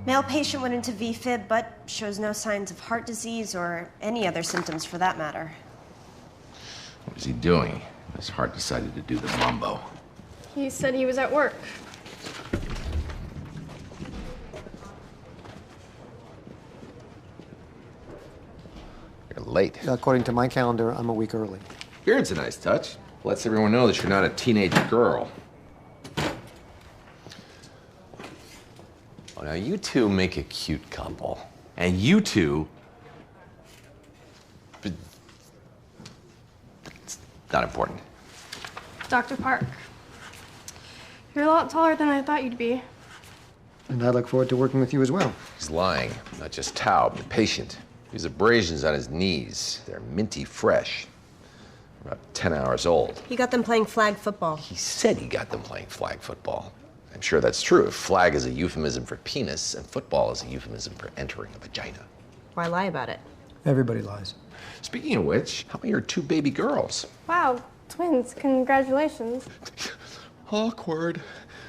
Male patient went into VFib, but shows no signs of heart disease or any other symptoms for that matter. What was he doing? His heart decided to do the mumbo. He said he was at work. You're late. According to my calendar, I'm a week early. Beard's a nice touch. Lets everyone know that you're not a teenage girl. Oh, now you two make a cute couple. And you two... It's not important. Dr. Park, you're a lot taller than I thought you'd be. And I look forward to working with you as well. He's lying, not just Taub, the patient. These abrasions on his knees, they're minty fresh. About 10 hours old. He got them playing flag football. He said he got them playing flag football. I'm sure that's true. If flag is a euphemism for penis, and football is a euphemism for entering a vagina. Why lie about it? Everybody lies. Speaking of which, how about your 2 baby girls? Wow, twins, congratulations. Awkward.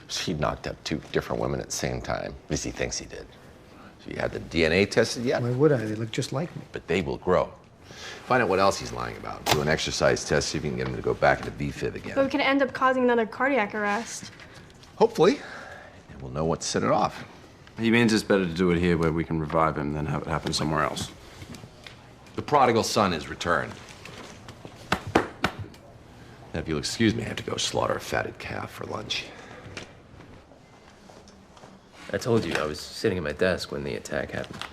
He knocked up 2 different women at the same time. At least he thinks he did. So you had the DNA tested yet? Why would I? They look just like me. But they will grow. Find out what else he's lying about. Do an exercise test, see if you can get him to go back into VFib again. But we could end up causing another cardiac arrest. Hopefully. And we'll know what to set it off. He means it's better to do it here where we can revive him than have it happen somewhere else. The prodigal son is returned. Now, if you'll excuse me, I have to go slaughter a fatted calf for lunch. I told you I was sitting at my desk when the attack happened.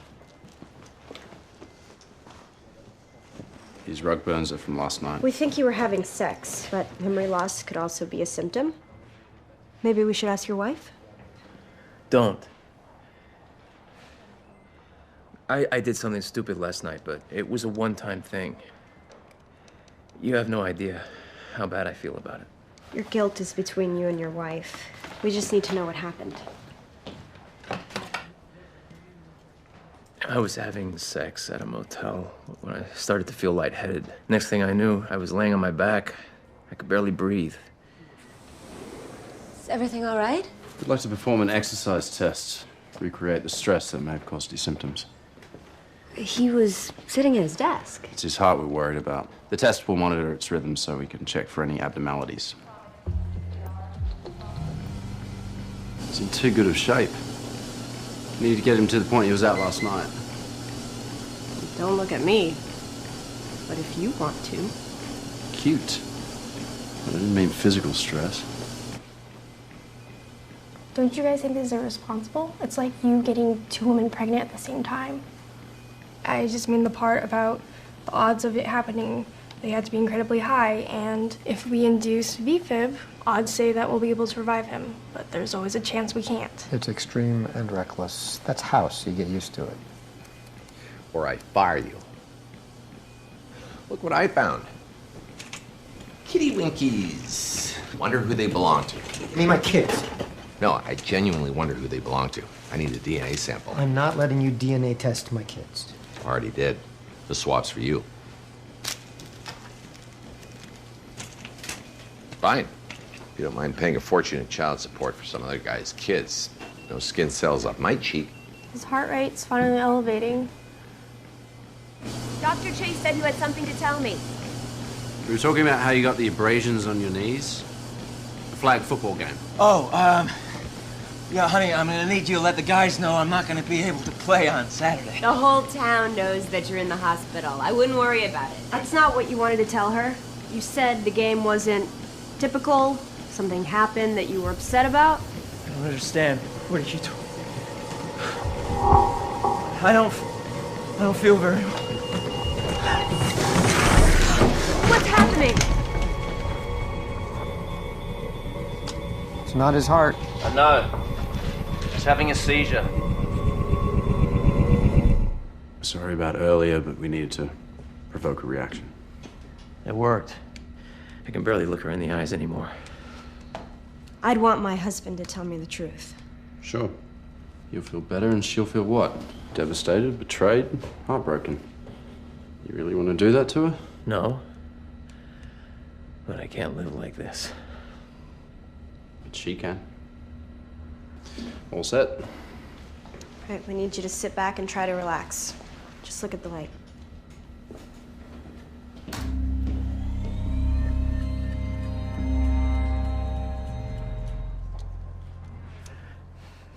These rug burns are from last night. We think you were having sex, but memory loss could also be a symptom. Maybe we should ask your wife? Don't. I did something stupid last night, but it was a one-time thing. You have no idea how bad I feel about it. Your guilt is between you and your wife. We just need to know what happened. I was having sex at a motel when I started to feel lightheaded. Next thing I knew, I was laying on my back. I could barely breathe. Is everything all right? We'd like to perform an exercise test, recreate the stress that may have caused these symptoms. He was sitting at his desk. It's his heart we're worried about. The test will monitor its rhythm so we can check for any abnormalities. He's in too good of shape. We need to get him to the point he was at last night. Don't look at me. But if you want to. Cute. I didn't mean physical stress. Don't you guys think this is irresponsible? It's like you getting 2 women pregnant at the same time. I just mean the part about the odds of it happening. They had to be incredibly high, and if we induce VFib, odds say that we'll be able to revive him, but there's always a chance we can't. It's extreme and reckless. That's House. You get used to it. Or I fire you. Look what I found. Kitty Winkies. Wonder who they belong to. I mean, my kids. No, I genuinely wonder who they belong to. I need a DNA sample. I'm not letting you DNA test my kids. Already did. The swap's for you. Fine. If you don't mind paying a fortune in child support for some other guy's kids. No skin cells up my cheek. His heart rate's finally elevating. Dr. Chase said you had something to tell me. We were talking about how you got the abrasions on your knees. The flag football game. Yeah, honey, I'm gonna need you to let the guys know I'm not gonna be able to play on Saturday. The whole town knows that you're in the hospital. I wouldn't worry about it. That's not what you wanted to tell her. You said the game wasn't typical. Something happened that you were upset about. I don't understand. What did you do? I don't feel very well. What's happening? It's not his heart. I know. He's having a seizure. Sorry about earlier, but we needed to provoke a reaction. It worked. I can barely look her in the eyes anymore. I'd want my husband to tell me the truth. Sure. You'll feel better and she'll feel what? Devastated, betrayed, heartbroken. You really want to do that to her? No. But I can't live like this. But she can. All set. All right, we need you to sit back and try to relax. Just look at the light.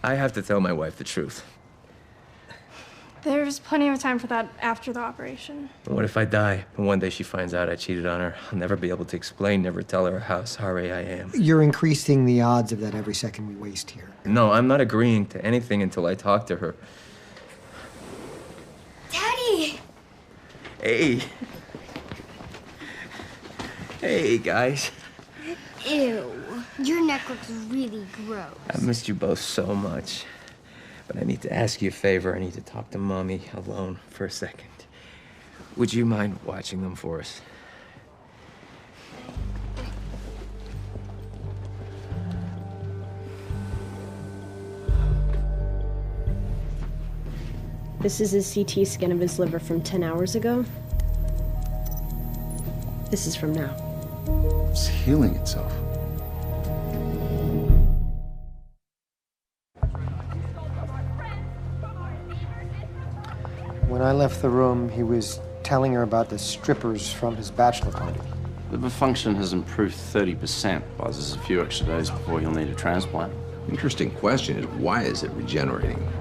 I have to tell my wife the truth. There's plenty of time for that after the operation. What if I die and one day she finds out I cheated on her? I'll never be able to explain, never tell her how sorry I am. You're increasing the odds of that every second we waste here. No, I'm not agreeing to anything until I talk to her. Daddy! Hey. Hey, guys. Ew. Your neck looks really gross. I missed you both so much. But I need to ask you a favor. I need to talk to Mommy alone for a second. Would you mind watching them for us? This is a CT scan of his liver from 10 hours ago. This is from now. It's healing itself. When I left the room, he was telling her about the strippers from his bachelor party. Liver function has improved 30%, but there's a few extra days before he'll need a transplant. Interesting question is, why is it regenerating?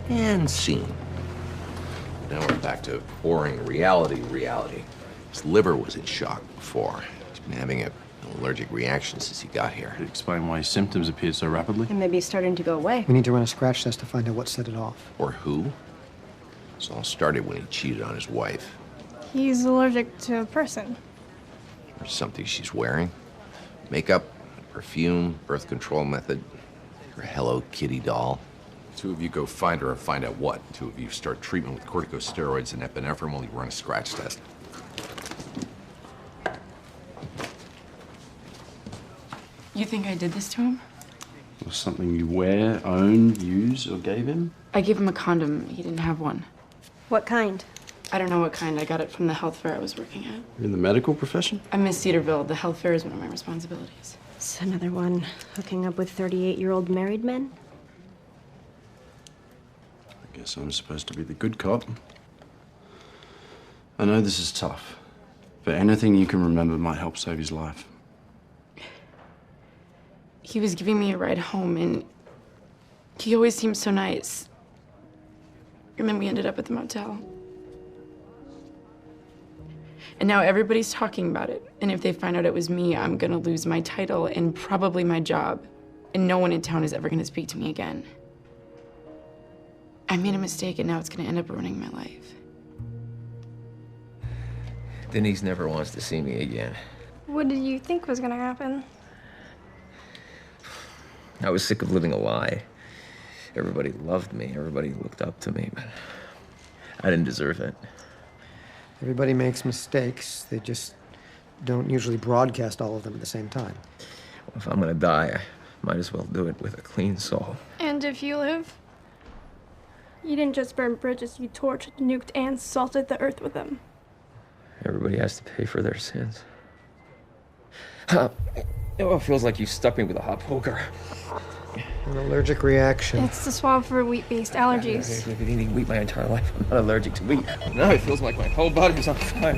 And scene. Now we're back to boring reality. His liver was in shock before. He's been having an allergic reaction since he got here. Could you explain why his symptoms appeared so rapidly? And maybe it's starting to go away. We need to run a scratch test to find out what set it off. Or who? This all started when he cheated on his wife. He's allergic to a person. Or something she's wearing. Makeup, perfume, birth control method, her Hello Kitty doll. Two of you go find her and find out what. Two of you start treatment with corticosteroids and epinephrine while you run a scratch test. You think I did this to him? Or something you wear, own, use, or gave him? I gave him a condom. He didn't have one. What kind? I don't know what kind. I got it from the health fair I was working at. You're in the medical profession? I'm Miss Cedarville. The health fair is one of my responsibilities. It's another one. Hooking up with 38-year-old married men? I guess I'm supposed to be the good cop. I know this is tough, but anything you can remember might help save his life. He was giving me a ride home, and he always seemed so nice. And then we ended up at the motel. And now everybody's talking about it. And if they find out it was me, I'm gonna lose my title and probably my job. And no one in town is ever gonna speak to me again. I made a mistake, and now it's gonna end up ruining my life. Denise never wants to see me again. What did you think was gonna happen? I was sick of living a lie. Everybody loved me. Everybody looked up to me, but I didn't deserve it. Everybody makes mistakes. They just don't usually broadcast all of them at the same time. Well, if I'm gonna die, I might as well do it with a clean soul. And if you live? You didn't just burn bridges, you torched, nuked, and salted the earth with them. Everybody has to pay for their sins. Oh, it feels like you stuck me with a hot poker. An allergic reaction. It's the swab for wheat-based allergies. I've been eating wheat my entire life. I'm not allergic to wheat. Now it feels like my whole body's on fire.